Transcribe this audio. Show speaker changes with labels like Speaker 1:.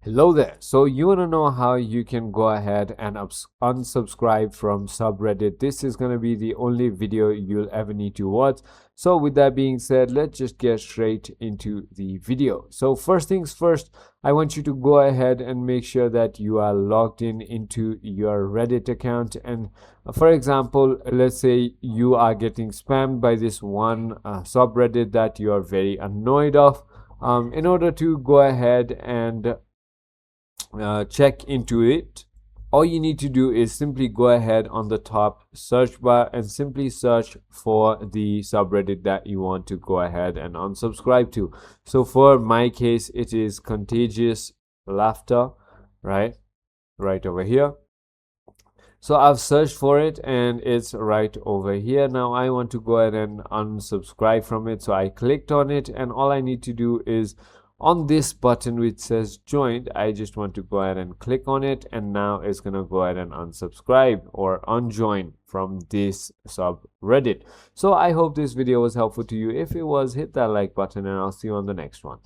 Speaker 1: Hello there. So you want to know how you can go ahead and unsubscribe from subreddit. This is going to be the only video you'll ever need to watch. So with that being said, let's just get straight into the video. So first things first, I want you to go ahead and make sure that you are logged in into your Reddit account. And for example, let's say you are getting spammed by this one subreddit that you are very annoyed of. In order to go ahead and check into it, all you need to do is simply go ahead on the top search bar and simply search for the subreddit that you want to go ahead and unsubscribe to. So for my case, it is contagious laughter, right over here. So I've searched for it and it's right over here. Now I want to go ahead and unsubscribe from it, so I clicked on it, and all I need to do is on this button which says joined, I just want to go ahead and click on it, and now it's gonna go ahead and unsubscribe or unjoin from this subreddit. So I hope this video was helpful to you. If it was, hit that like button and I'll see you on the next one.